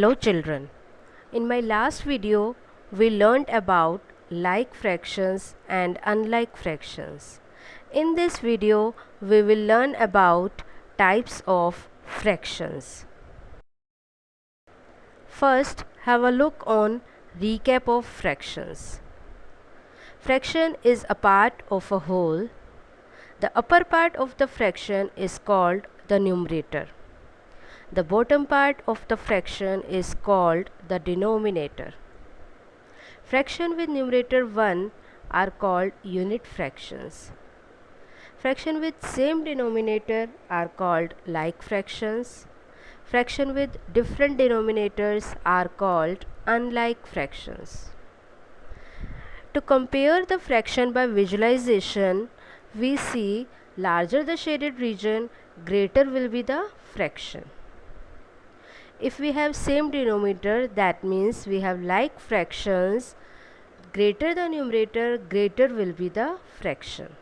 Hello children. In my last video, we learned about like fractions and unlike fractions. In this video, we will learn about types of fractions. First, have a look on recap of fractions. Fraction is a part of a whole. The upper part of the fraction is called the numerator. The bottom part of the fraction is called the denominator. Fraction with numerator 1 are called unit fractions. Fraction with same denominator are called like fractions. Fraction with different denominators are called unlike fractions. To compare the fraction by visualization, we see larger the shaded region, greater will be the fraction. If we have same denominator, that means we have like fractions, greater the numerator, greater will be the fraction.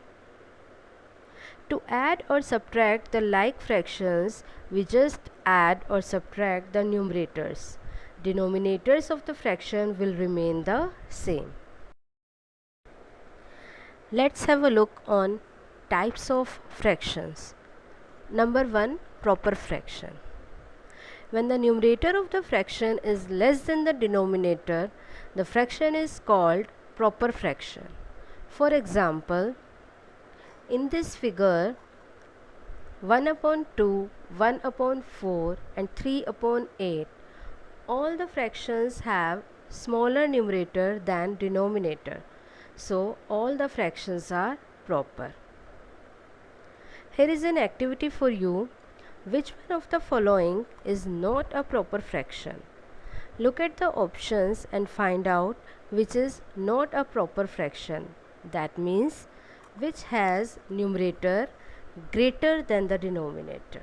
To add or subtract the like fractions, we just add or subtract the numerators. Denominators of the fraction will remain the same. Let's have a look on types of fractions. Number 1, proper fraction. When the numerator of the fraction is less than the denominator, the fraction is called proper fraction. For example, in this figure, 1 upon 2, 1 upon 4 and 3 upon 8, all the fractions have smaller numerator than denominator. So, all the fractions are proper. Here is an activity for you. Which one of the following is not a proper fraction? Look at the options and find out which is not a proper fraction. That means which has numerator greater than the denominator.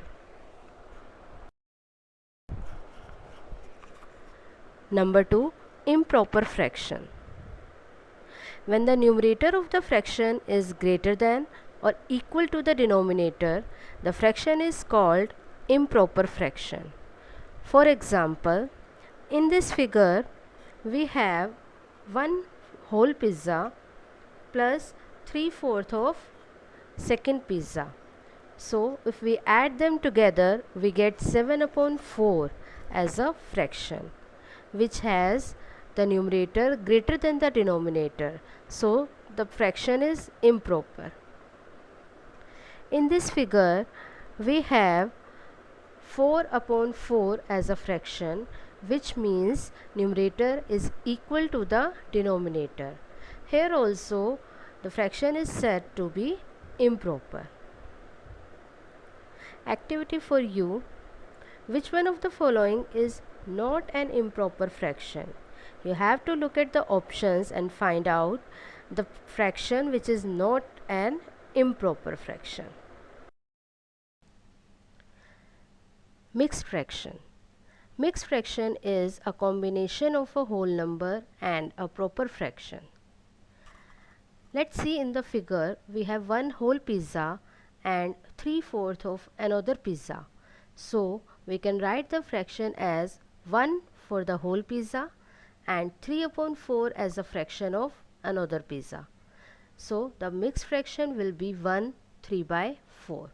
Number 2, improper fraction. When the numerator of the fraction is greater than or equal to the denominator, the fraction is called improper fraction. For example, in this figure, we have 1 whole pizza plus 3/4 of second pizza. So, if we add them together, we get 7 upon 4 as a fraction, which has the numerator greater than the denominator. So, the fraction is improper. In this figure, we have 4 upon 4 as a fraction, which means numerator is equal to the denominator. Here also, the fraction is said to be improper. Activity for you. Which one of the following is not an improper fraction? You have to look at the options and find out the fraction which is not an improper fraction. Mixed fraction. Mixed fraction is a combination of a whole number and a proper fraction. Let's see in the figure, we have 1 whole pizza and 3/4 of another pizza. So, we can write the fraction as 1 for the whole pizza and 3 upon 4 as a fraction of another pizza. So, the mixed fraction will be 1 3/4.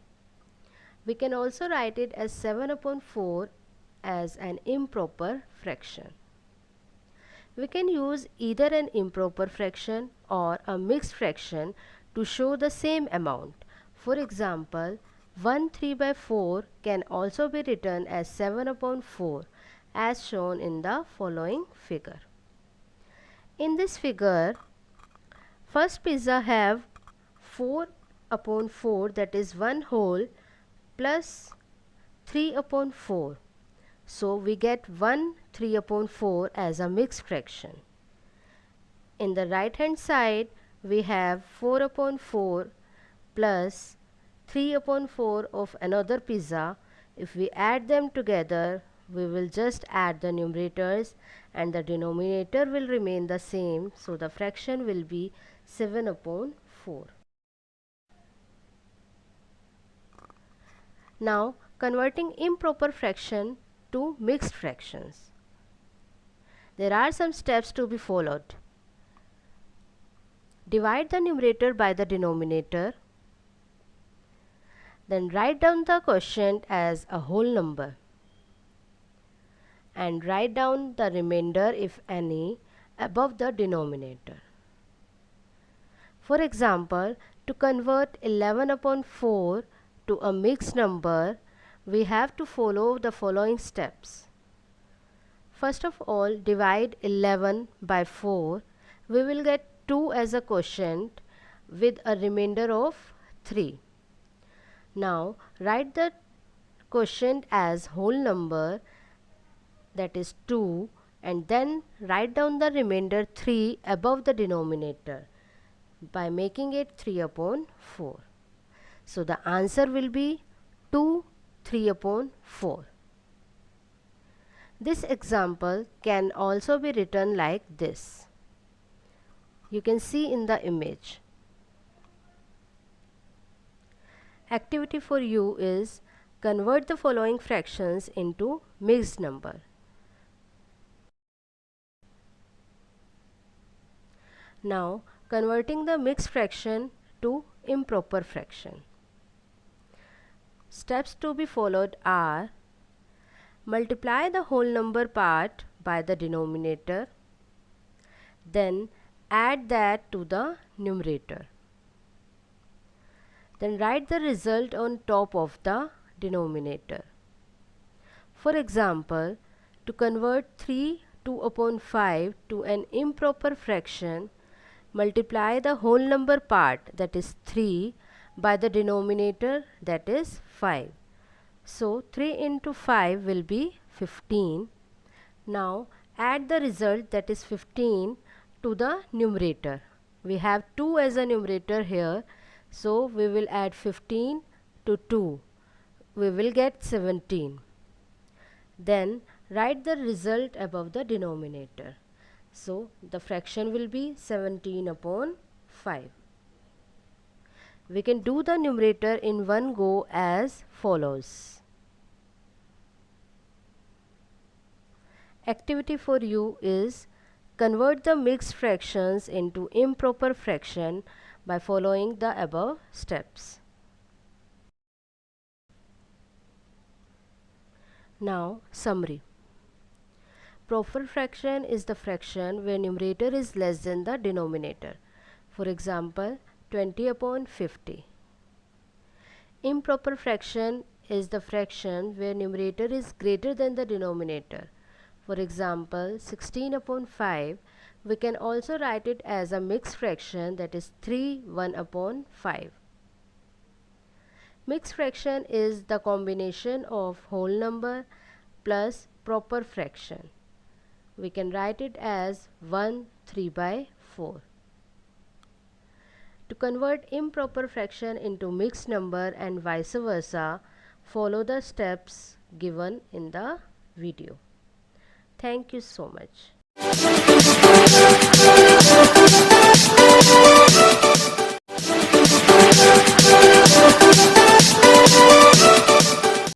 We can also write it as 7 upon 4 as an improper fraction. We can use either an improper fraction or a mixed fraction to show the same amount. For example, 1 3/4 can also be written as 7 upon 4 as shown in the following figure. In this figure, first pizza have 4 upon 4, that is 1 whole plus 3 upon 4. So, we get 1 3 upon 4 as a mixed fraction. In the right hand side, we have 4 upon 4 plus 3 upon 4 of another pizza. If we add them together, we will just add the numerators and the denominator will remain the same. So, the fraction will be 7 upon 4. Now, converting improper fraction to mixed fractions. There are some steps to be followed. Divide the numerator by the denominator. Then write down the quotient as a whole number. And write down the remainder, if any, above the denominator. For example, to convert 11 upon 4 to a mixed number, we have to follow the following steps. First of all, divide 11 by 4. We will get 2 as a quotient with a remainder of 3. Now, write the quotient as whole number, that is 2, and then write down the remainder 3 above the denominator by making it 3 upon 4. So the answer will be 2 3 upon 4. This example can also be written like this. You can see in the image. Activity for you is convert the following fractions into mixed number. Now converting the mixed fraction to improper fraction. Steps to be followed are: multiply the whole number part by the denominator, then add that to the numerator. Then write the result on top of the denominator. For example, to convert 3 2 upon 5 to an improper fraction, multiply the whole number part, that is 3, by the denominator, that is 5. So 3 into 5 will be 15. Now add the result, that is 15, to the numerator. We have 2 as a numerator here, so we will add 15 to 2. We will get 17. Then write the result above the denominator. So the fraction will be 17 upon 5. We can do the numerator in one go as follows. Activity for you is convert the mixed fractions into improper fraction by following the above steps. Now summary. Proper fraction is the fraction where numerator is less than the denominator. For example, 20 upon 50. Improper fraction is the fraction where numerator is greater than the denominator. For example, 16 upon 5. We can also write it as a mixed fraction, that is 3 1 upon 5. Mixed fraction is the combination of whole number plus proper fraction. We can write it as 1 3 by 4. To convert improper fraction into mixed number and vice versa, follow the steps given in the video. Thank you so much.